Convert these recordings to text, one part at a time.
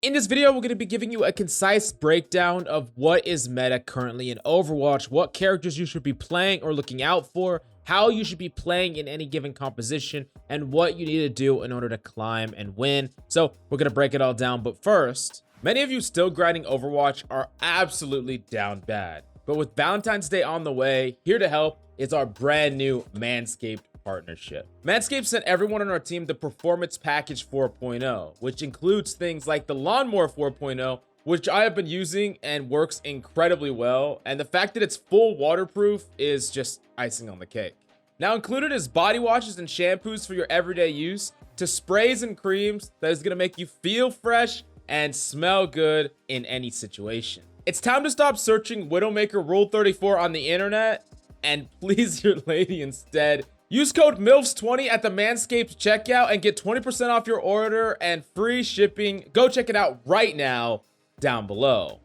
In this video, we're going to be giving you a concise breakdown of what is meta currently in Overwatch, what characters you should be playing or looking out for, how you should be playing in any given composition, and what you need to do in order to climb and win. So we're going to break it all down, but first, many of you still grinding Overwatch are absolutely down bad. But with Valentine's Day on the way, here to help is our brand new Manscaped partnership. Manscaped sent everyone on our team the Performance Package 4.0, which includes things like the Lawnmower 4.0, which I have been using and works incredibly well, and the fact that it's full waterproof is just icing on the cake. Now included is body washes and shampoos for your everyday use, to sprays and creams that is going to make you feel fresh and smell good in any situation. It's time to stop searching Widowmaker Rule 34 on the internet and please your lady instead. Use code MILFS20 at the Manscaped checkout and get 20% off your order and free shipping. Go check it out right now down below.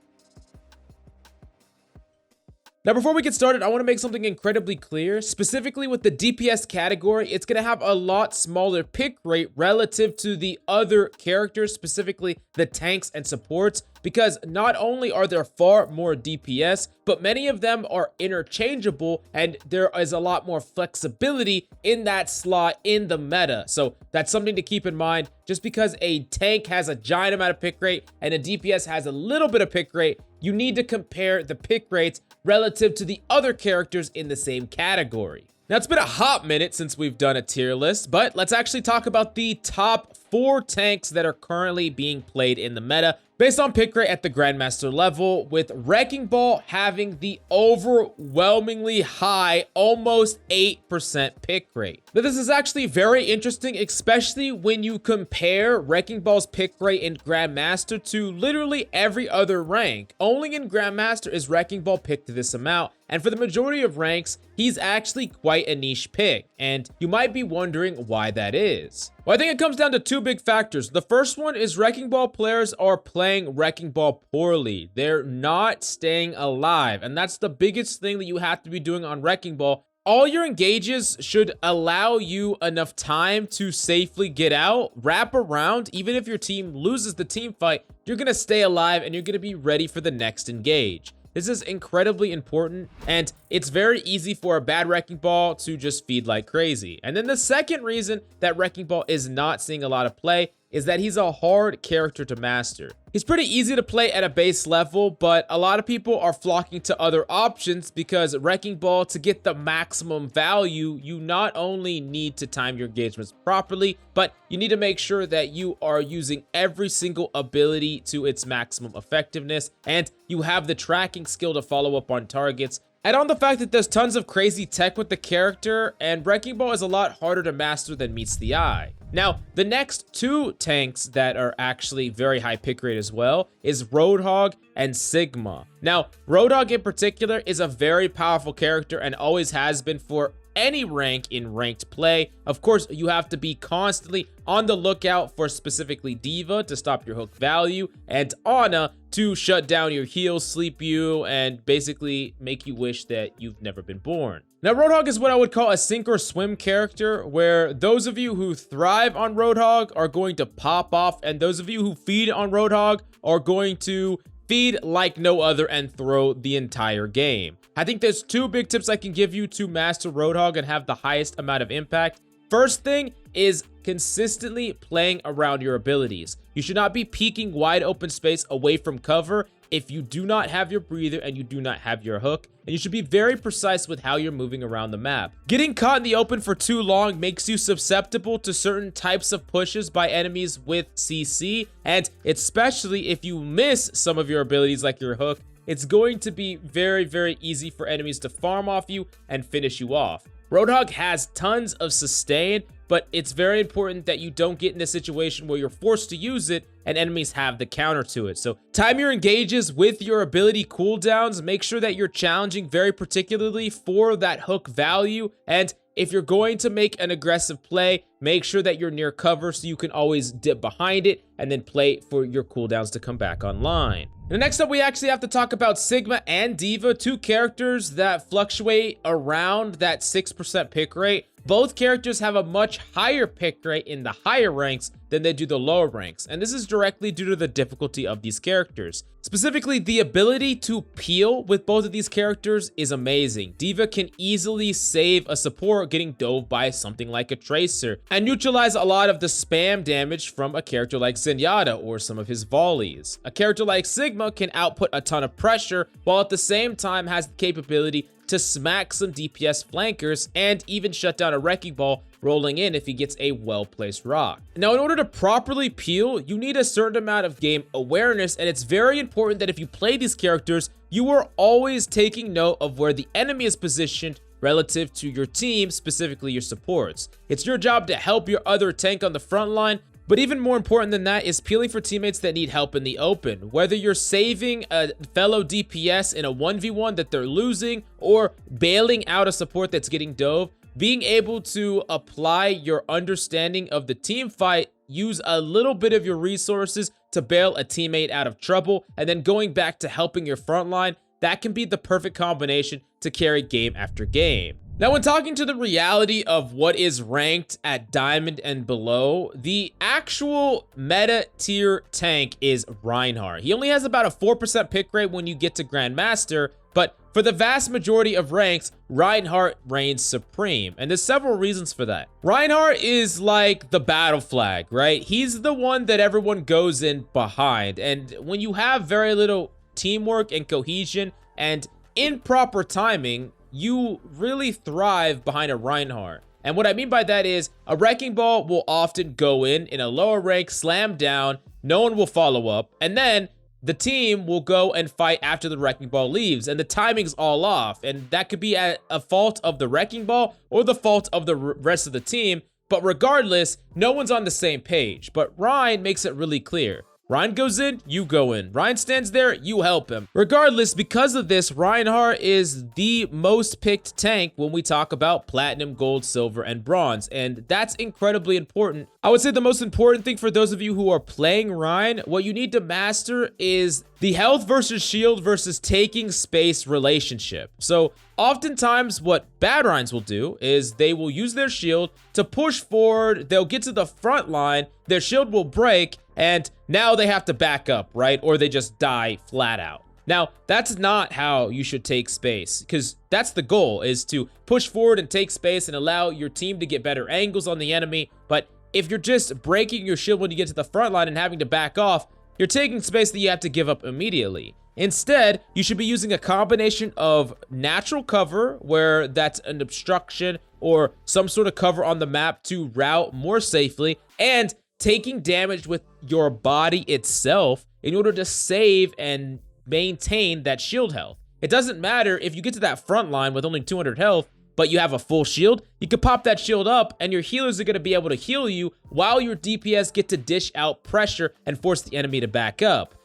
Now, before we get started, I want to make something incredibly clear. Specifically with the DPS category, it's going to have a lot smaller pick rate relative to the other characters, specifically the tanks and supports, because not only are there far more DPS, but many of them are interchangeable and there is a lot more flexibility in that slot in the meta. So that's something to keep in mind. Just because a tank has a giant amount of pick rate and a DPS has a little bit of pick rate, you need to compare the pick rates relative to the other characters in the same category. Now, it's been a hot minute since we've done a tier list, but let's actually talk about the top 4 tanks that are currently being played in the meta based on pick rate at the Grandmaster level, with Wrecking Ball having the overwhelmingly high, almost 8% pick rate. Now, this is actually very interesting, especially when you compare Wrecking Ball's pick rate in Grandmaster to literally every other rank. Only in Grandmaster is Wrecking Ball picked to this amount, and for the majority of ranks, he's actually quite a niche pick, and you might be wondering why that is. Well, I think it comes down to 2 big factors. The first one is Wrecking Ball players are playing Wrecking Ball poorly. They're not staying alive, and that's the biggest thing that you have to be doing on Wrecking Ball. All your engages should allow you enough time to safely get out, wrap around. Even if your team loses the team fight, you're going to stay alive and you're going to be ready for the next engage. This is incredibly important, and it's very easy for a bad Wrecking Ball to just feed like crazy. And then the second reason that Wrecking Ball is not seeing a lot of play is that he's a hard character to master. He's pretty easy to play at a base level, but a lot of people are flocking to other options because Wrecking Ball, to get the maximum value, you not only need to time your engagements properly, but you need to make sure that you are using every single ability to its maximum effectiveness, and you have the tracking skill to follow up on targets. Add on the fact that there's tons of crazy tech with the character, and Wrecking Ball is a lot harder to master than meets the eye. Now, the next 2 tanks that are actually very high pick rate as well is Roadhog and Sigma. Now, Roadhog in particular is a very powerful character and always has been for any rank in ranked play. Of course, you have to be constantly on the lookout for specifically D.Va to stop your hook value, and Ana to shut down your heals, sleep you, and basically make you wish that you've never been born. Now, Roadhog is what I would call a sink or swim character, where those of you who thrive on Roadhog are going to pop off, and those of you who feed on Roadhog are going to feed like no other and throw the entire game. I think there's 2 big tips I can give you to master Roadhog and have the highest amount of impact. First thing is consistently playing around your abilities. You should not be peeking wide open space away from cover if you do not have your breather and you do not have your hook, and you should be very precise with how you're moving around the map. Getting caught in the open for too long makes you susceptible to certain types of pushes by enemies with CC, and especially if you miss some of your abilities like your hook, it's going to be very, very easy for enemies to farm off you and finish you off. Roadhog has tons of sustain, but it's very important that you don't get in a situation where you're forced to use it and enemies have the counter to it. So time your engages with your ability cooldowns. Make sure that you're challenging very particularly for that hook value, and if you're going to make an aggressive play, make sure that you're near cover so you can always dip behind it and then play for your cooldowns to come back online. Now, next up, we actually have to talk about Sigma and D.Va, 2 characters that fluctuate around that 6% pick rate. Both characters have a much higher pick rate in the higher ranks than they do the lower ranks, and this is directly due to the difficulty of these characters. Specifically, the ability to peel with both of these characters is amazing. D.Va can easily save a support getting dove by something like a Tracer, and neutralize a lot of the spam damage from a character like Zenyatta or some of his volleys. A character like Sigma can output a ton of pressure, while at the same time has the capability to smack some DPS flankers and even shut down a Wrecking Ball rolling in if he gets a well-placed rock. Now, in order to properly peel, you need a certain amount of game awareness, and it's very important that if you play these characters, you are always taking note of where the enemy is positioned relative to your team, specifically your supports. It's your job to help your other tank on the front line, but even more important than that is peeling for teammates that need help in the open. Whether you're saving a fellow DPS in a 1v1 that they're losing, or bailing out a support that's getting dove, being able to apply your understanding of the team fight, use a little bit of your resources to bail a teammate out of trouble, and then going back to helping your front line, that can be the perfect combination to carry game after game. Now, when talking to the reality of what is ranked at Diamond and below, the actual meta tier tank is Reinhardt. He only has about a 4% pick rate when you get to Grandmaster, but for the vast majority of ranks, Reinhardt reigns supreme, and there's several reasons for that. Reinhardt is like the battle flag, right? He's the one that everyone goes in behind, and when you have very little teamwork and cohesion and improper timing, you really thrive behind a Reinhardt. And what I mean by that is a Wrecking Ball will often go in a lower rank, slam down, no one will follow up, and then the team will go and fight after the Wrecking Ball leaves, and the timing's all off, and that could be at a fault of the Wrecking Ball or the fault of the rest of the team, but regardless, no one's on the same page. But Ryan makes it really clear. Ryan goes in, you go in. Ryan stands there, you help him. Regardless, because of this, Reinhardt is the most picked tank when we talk about Platinum, Gold, Silver, and Bronze, and that's incredibly important. I would say the most important thing for those of you who are playing Ryan, what you need to master is the health versus shield versus taking space relationship. So oftentimes what bad Ryans will do is they will use their shield to push forward, they'll get to the front line, their shield will break, and now they have to back up, right? Or they just die flat out. Now, that's not how you should take space, because that's the goal, is to push forward and take space and allow your team to get better angles on the enemy. But if you're just breaking your shield when you get to the front line and having to back off, you're taking space that you have to give up immediately. Instead, you should be using a combination of natural cover, where that's an obstruction or some sort of cover on the map to route more safely, and taking damage with your body itself in order to save and maintain that shield health. It doesn't matter if you get to that front line with only 200 health, but you have a full shield, you can pop that shield up and your healers are going to be able to heal you while your DPS get to dish out pressure and force the enemy to back up.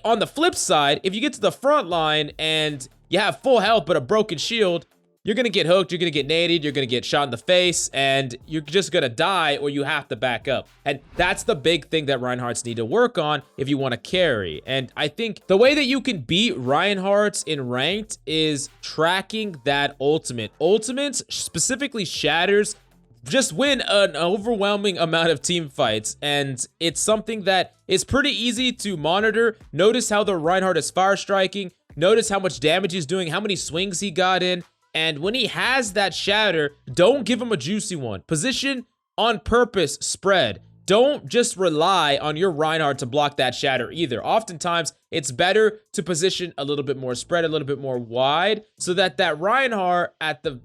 On the flip side, if you get to the front line and you have full health but a broken shield, you're going to get hooked, you're going to get naded, you're going to get shot in the face, and you're just going to die, or you have to back up. And that's the big thing that Reinhardts need to work on if you want to carry. And I think the way that you can beat Reinhardts in ranked is tracking that ultimate. Ultimates, specifically Shatters, just win an overwhelming amount of team fights, and it's something that is pretty easy to monitor. Notice how the Reinhardt is fire striking, notice how much damage he's doing, how many swings he got in. And when he has that shatter, don't give him a juicy one. Position on purpose, spread. Don't just rely on your Reinhardt to block that shatter either. Oftentimes, it's better to position a little bit more spread, a little bit more wide, so that that Reinhardt at the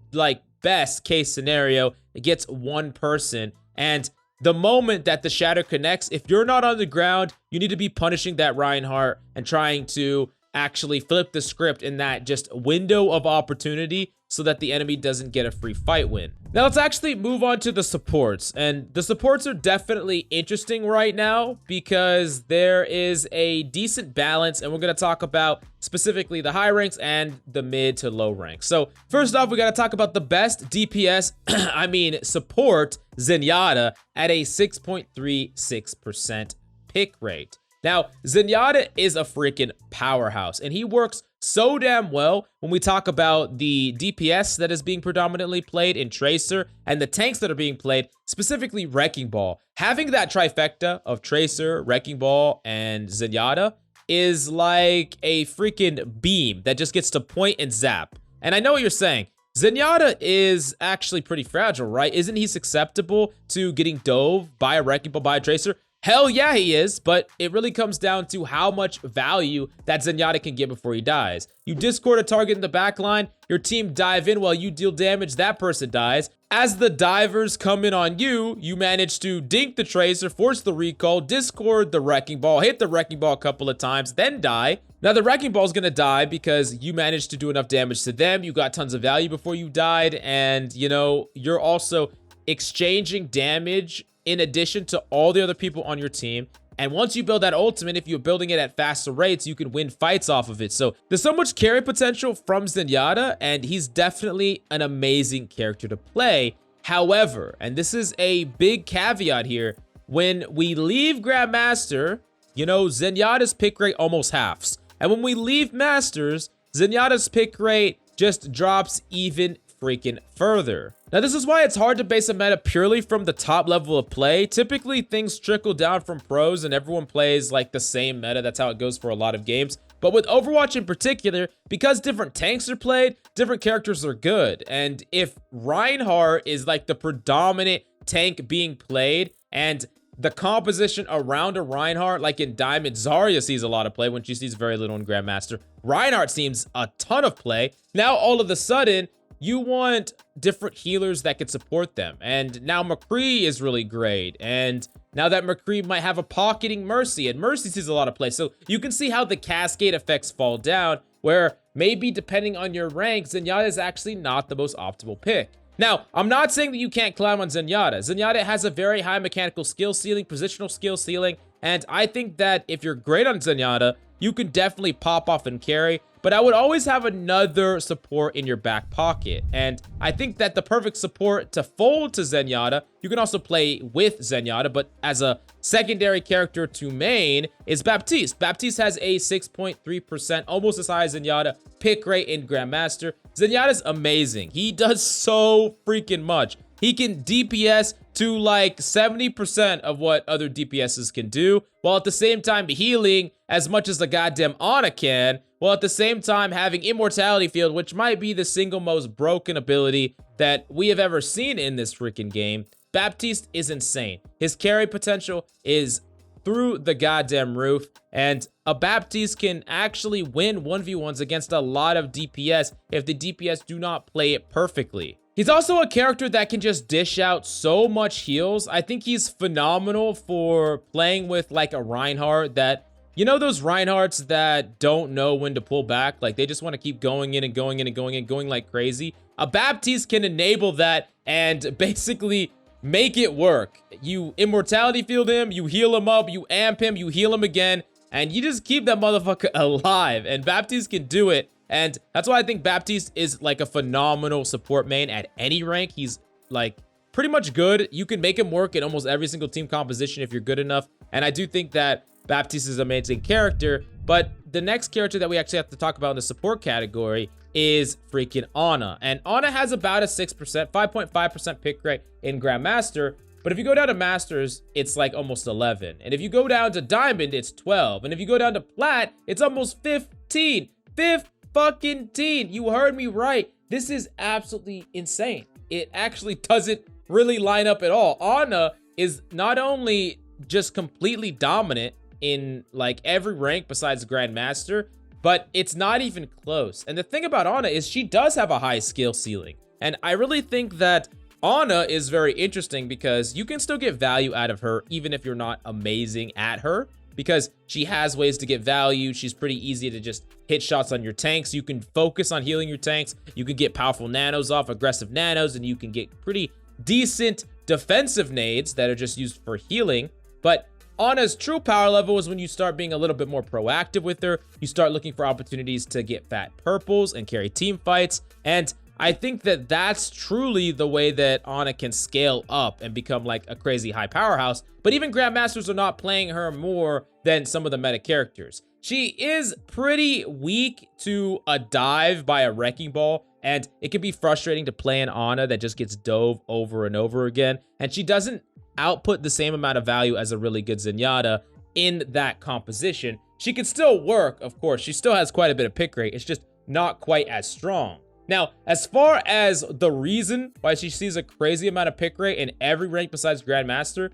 best case scenario, it gets one person. And the moment that the shatter connects, if you're not on the ground, you need to be punishing that Reinhardt and trying to actually flip the script in that just window of opportunity so that the enemy doesn't get a free fight win. Now let's actually move on to the supports, and the supports are definitely interesting right now because there is a decent balance, and we're going to talk about specifically the high ranks and the mid to low ranks. So first off, we got to talk about the best DPS, I mean support, Zenyatta, at a 6.36% pick rate. Now, Zenyatta is a freaking powerhouse, and he works so damn well when we talk about the DPS that is being predominantly played in Tracer and the tanks that are being played, specifically Wrecking Ball. Having that trifecta of Tracer, Wrecking Ball, and Zenyatta is like a freaking beam that just gets to point and zap. And I know what you're saying. Zenyatta is actually pretty fragile, right? Isn't he susceptible to getting dove by a Wrecking Ball, by a Tracer? Hell yeah, he is, but it really comes down to how much value that Zenyatta can get before he dies. You discord a target in the backline, your team dive in while you deal damage, that person dies. As the divers come in on you, you manage to dink the Tracer, force the recall, discord the Wrecking Ball, hit the Wrecking Ball a couple of times, then die. Now, the Wrecking Ball is going to die because you managed to do enough damage to them, you got tons of value before you died, and, you know, you're also exchanging damage in addition to all the other people on your team. And once you build that ultimate, if you're building it at faster rates, you can win fights off of it. So there's so much carry potential from Zenyatta, and he's definitely an amazing character to play. However, and this is a big caveat here, when we leave Grandmaster, you know, Zenyatta's pick rate almost halves. And when we leave Masters, Zenyatta's pick rate just drops even freaking further. Now, this is why it's hard to base a meta purely from the top level of play. Typically, things trickle down from pros and everyone plays like the same meta. That's how it goes for a lot of games. But with Overwatch in particular, because different tanks are played, different characters are good. And if Reinhardt is like the predominant tank being played, and the composition around a Reinhardt, like in Diamond, Zarya sees a lot of play when she sees very little in Grandmaster. Reinhardt seems a ton of play. Now, all of a sudden, you want different healers that can support them. And now McCree is really great. And now that McCree might have a pocketing Mercy, and Mercy sees a lot of play. So you can see how the cascade effects fall down, where maybe depending on your rank, Zenyatta is actually not the most optimal pick. Now, I'm not saying that you can't climb on Zenyatta. Zenyatta has a very high mechanical skill ceiling, positional skill ceiling, and I think that if you're great on Zenyatta, you can definitely pop off and carry, but I would always have another support in your back pocket. And I think that the perfect support to fold to Zenyatta, you can also play with Zenyatta, but as a secondary character to main is Baptiste. Baptiste has a 6.3%, almost as high as Zenyatta, pick rate in Grandmaster. Zenyatta's amazing. He does so freaking much. He can DPS to like 70% of what other DPSs can do, while at the same time healing as much as the goddamn Ana can, while at the same time having Immortality Field, which might be the single most broken ability that we have ever seen in this freaking game. Baptiste is insane. His carry potential is through the goddamn roof, and a Baptiste can actually win 1v1s against a lot of DPS if the DPS do not play it perfectly. He's also a character that can just dish out so much heals. I think he's phenomenal for playing with like a Reinhardt that, you know, those Reinhardts that don't know when to pull back, like they just want to keep going in and going in and going in, going like crazy. A Baptiste can enable that and basically make it work. You Immortality Field him, you heal him up, you amp him, you heal him again, and you just keep that motherfucker alive. And Baptiste can do it. And that's why I think Baptiste is like a phenomenal support main at any rank. He's like pretty much good. You can make him work in almost every single team composition if you're good enough. And I do think that Baptiste is an amazing character. But the next character that we actually have to talk about in the support category is freaking Ana. And Ana has about a 6%, 5.5% pick rate in Grandmaster. But if you go down to Masters, it's like almost 11. And if you go down to Diamond, it's 12. And if you go down to Plat, it's almost 15. 15. You heard me right. This is absolutely insane. It actually doesn't really line up at all. Ana is not only just completely dominant in like every rank besides Grandmaster, but it's not even close. And the thing about Ana is she does have a high skill ceiling. And I really think that Ana is very interesting because you can still get value out of her even if you're not amazing at her, because she has ways to get value. She's pretty easy to just hit shots on your tanks. You can focus on healing your tanks. You can get powerful nanos off, aggressive nanos, and you can get pretty decent defensive nades that are just used for healing. But Ana's true power level is when you start being a little bit more proactive with her. You start looking for opportunities to get fat purples and carry team fights. And I think that that's truly the way that Ana can scale up and become like a crazy high powerhouse. But even Grandmasters are not playing her more than some of the meta characters. She is pretty weak to a dive by a Wrecking Ball, and it can be frustrating to play an Ana that just gets dove over and over again. And she doesn't output the same amount of value as a really good Zenyatta in that composition. She can still work, of course. She still has quite a bit of pick rate. It's just not quite as strong. Now, as far as the reason why she sees a crazy amount of pick rate in every rank besides Grandmaster,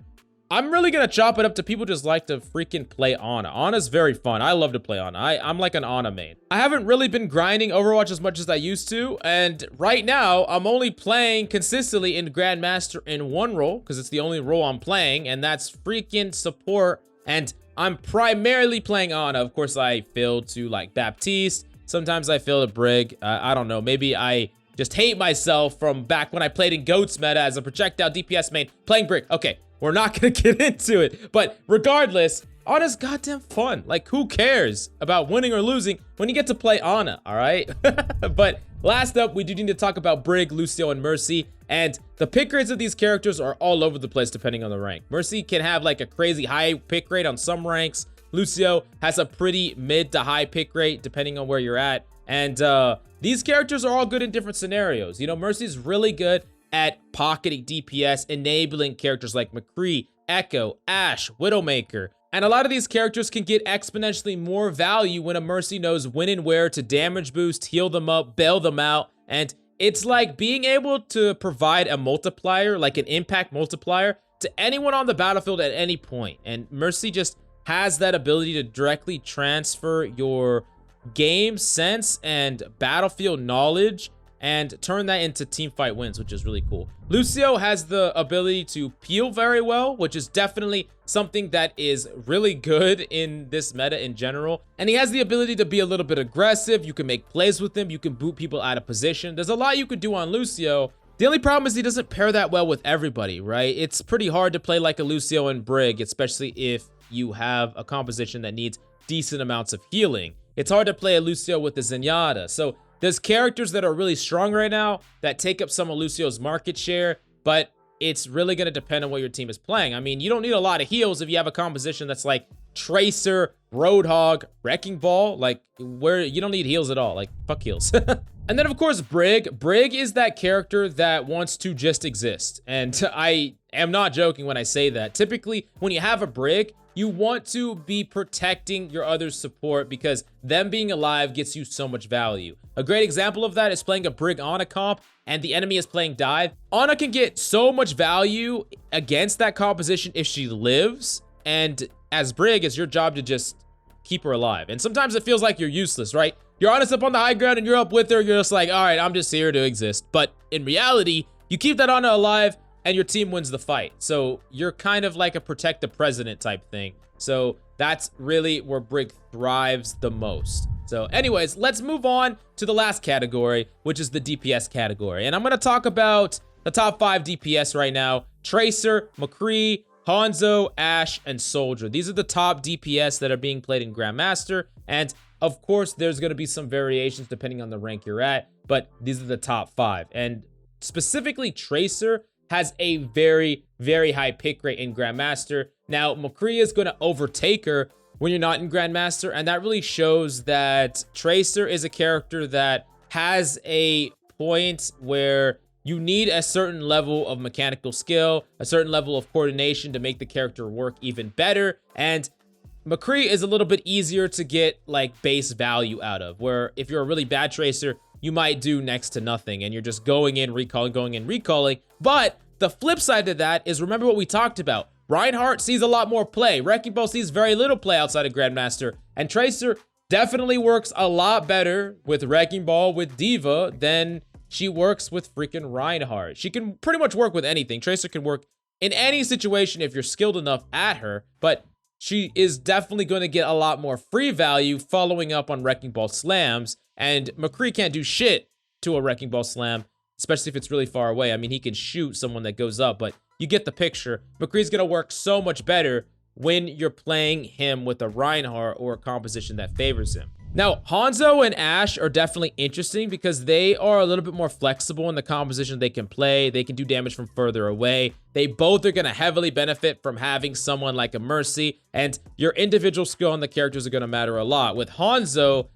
I'm really gonna chop it up to people just like to freaking play Ana. Ana's very fun. I love to play Ana. I'm like an Ana main. I haven't really been grinding Overwatch as much as I used to, and right now I'm only playing consistently in Grandmaster in one role because it's the only role I'm playing, and that's freaking support. And I'm primarily playing Ana. Of course, I fail to like Baptiste. Sometimes I fail to Brig. I don't know. Maybe I just hate myself from back when I played in Goats meta as a projectile DPS main playing Brig. Okay, we're not gonna get into it. But regardless, Ana's goddamn fun. Like, who cares about winning or losing when you get to play Ana, all right? But last up, we do need to talk about Brig, Lucio, and Mercy. And the pick rates of these characters are all over the place depending on the rank. Mercy can have like a crazy high pick rate on some ranks. Lucio has a pretty mid to high pick rate depending on where you're at. And these characters are all good in different scenarios. You know, Mercy's really good at pocketing DPS, enabling characters like McCree, Echo, Ashe, Widowmaker. And a lot of these characters can get exponentially more value when a Mercy knows when and where to damage boost, heal them up, bail them out. And it's like being able to provide a multiplier, like an impact multiplier, to anyone on the battlefield at any point. And Mercy just has that ability to directly transfer your game sense and battlefield knowledge and turn that into team fight wins, which is really cool. Lucio has the ability to peel very well, which is definitely something that is really good in this meta in general. And he has the ability to be a little bit aggressive. You can make plays with him. You can boot people out of position. There's a lot you could do on Lucio. The only problem is he doesn't pair that well with everybody, right? It's pretty hard to play like a Lucio and Brig, especially if you have a composition that needs decent amounts of healing. It's hard to play a Lucio with the Zenyatta. So there's characters that are really strong right now that take up some of Lucio's market share, but it's really going to depend on what your team is playing. I mean, you don't need a lot of heals if you have a composition that's like Tracer, Roadhog, Wrecking Ball, like where you don't need heals at all. Like, fuck heals. And then, of course, Brig. Brig is that character that wants to just exist. And I am not joking when I say that. Typically, when you have a Brig, you want to be protecting your other support because them being alive gets you so much value. A great example of that is playing a Brig Ana comp and the enemy is playing dive. Ana can get so much value against that composition if she lives, and as Brig, it's your job to just keep her alive. And sometimes it feels like you're useless, right? You're honest up on the high ground and you're up with her, you're just like, all right, I'm just here to exist. But in reality, you keep that Ana alive and your team wins the fight. So you're kind of like a protect the president type thing. So that's really where Brig thrives the most. So anyways, let's move on to the last category, which is the DPS category. And I'm going to talk about the top 5 DPS right now. Tracer, McCree, Hanzo, Ashe, and Soldier. These are the top DPS that are being played in Grandmaster. And of course, there's going to be some variations depending on the rank you're at, but these are the top 5. And specifically, Tracer has a very, very high pick rate in Grandmaster. Now, McCree is going to overtake her when you're not in Grandmaster, and that really shows that Tracer is a character that has a point where you need a certain level of mechanical skill, a certain level of coordination to make the character work even better, and McCree is a little bit easier to get like base value out of, where if you're a really bad Tracer, you might do next to nothing and you're just going in, recalling. But the flip side to that is, remember what we talked about. Reinhardt sees a lot more play. Wrecking Ball sees very little play outside of Grandmaster. And Tracer definitely works a lot better with Wrecking Ball with D.Va than she works with freaking Reinhardt. She can pretty much work with anything. Tracer can work in any situation if you're skilled enough at her. But she is definitely going to get a lot more free value following up on Wrecking Ball slams. And McCree can't do shit to a Wrecking Ball slam, especially if it's really far away. I mean, he can shoot someone that goes up, but you get the picture. McCree's going to work so much better when you're playing him with a Reinhardt or a composition that favors him. Now, Hanzo and Ashe are definitely interesting because they are a little bit more flexible in the composition they can play. They can do damage from further away. They both are going to heavily benefit from having someone like a Mercy, and your individual skill on the characters are going to matter a lot. With Hanzo,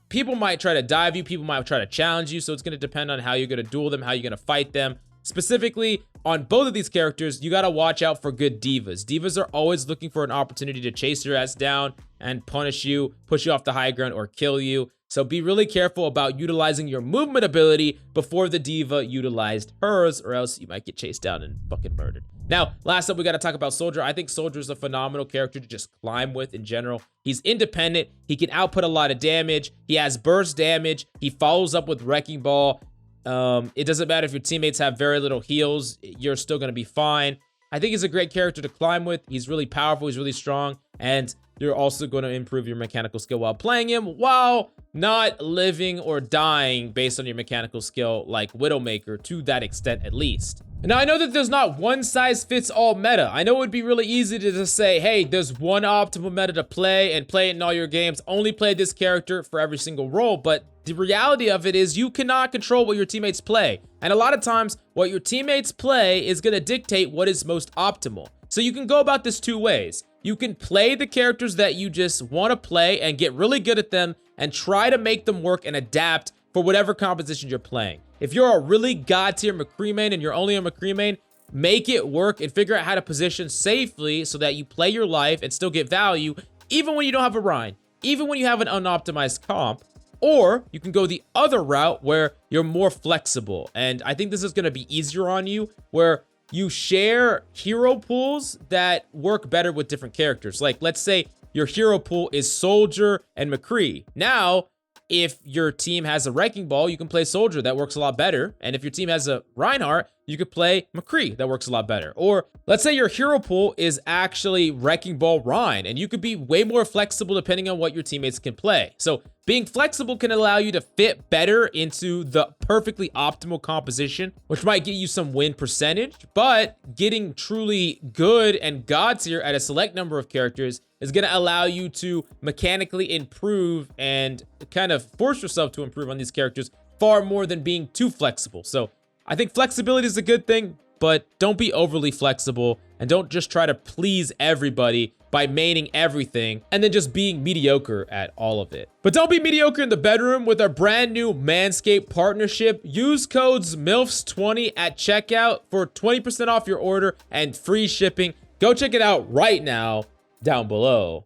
people might try to dive you, people might try to challenge you, so it's going to depend on how you're going to duel them, how you're going to fight them. Specifically, on both of these characters, you got to watch out for good divas. Divas are always looking for an opportunity to chase your ass down and punish you, push you off the high ground, or kill you. So be really careful about utilizing your movement ability before the diva utilized hers, or else you might get chased down and fucking murdered. Now, last up, we got to talk about Soldier. I think Soldier is a phenomenal character to just climb with in general. He's independent. He can output a lot of damage. He has burst damage. He follows up with Wrecking Ball. It doesn't matter if your teammates have very little heals. You're still going to be fine. I think he's a great character to climb with. He's really powerful. He's really strong. And you're also going to improve your mechanical skill while playing him, while not living or dying based on your mechanical skill like Widowmaker, to that extent at least. Now, I know that there's not one size fits all meta. I know it would be really easy to just say, hey, there's one optimal meta to play and play it in all your games. Only play this character for every single role. But the reality of it is you cannot control what your teammates play. And a lot of times, what your teammates play is going to dictate what is most optimal. So you can go about this two ways. You can play the characters that you just want to play and get really good at them and try to make them work and adapt for whatever composition you're playing. If you're a really god tier McCree main and you're only a McCree main, make it work and figure out how to position safely so that you play your life and still get value, even when you don't have a Rhine, even when you have an unoptimized comp. Or you can go the other route where you're more flexible. And I think this is going to be easier on you, where you share hero pools that work better with different characters. Like, let's say your hero pool is Soldier and McCree. Now, if your team has a Wrecking Ball, you can play Soldier. That works a lot better. And if your team has a Reinhardt, you could play McCree. That works a lot better. Or let's say your hero pool is actually Wrecking Ball Rein, and you could be way more flexible depending on what your teammates can play. So being flexible can allow you to fit better into the perfectly optimal composition, which might get you some win percentage, but getting truly good and god tier at a select number of characters is going to allow you to mechanically improve and kind of force yourself to improve on these characters far more than being too flexible. So I think flexibility is a good thing, but don't be overly flexible and don't just try to please everybody by maining everything and then just being mediocre at all of it. But don't be mediocre in the bedroom with our brand new Manscaped partnership. Use codes MILFS20 at checkout for 20% off your order and free shipping. Go check it out right now down below.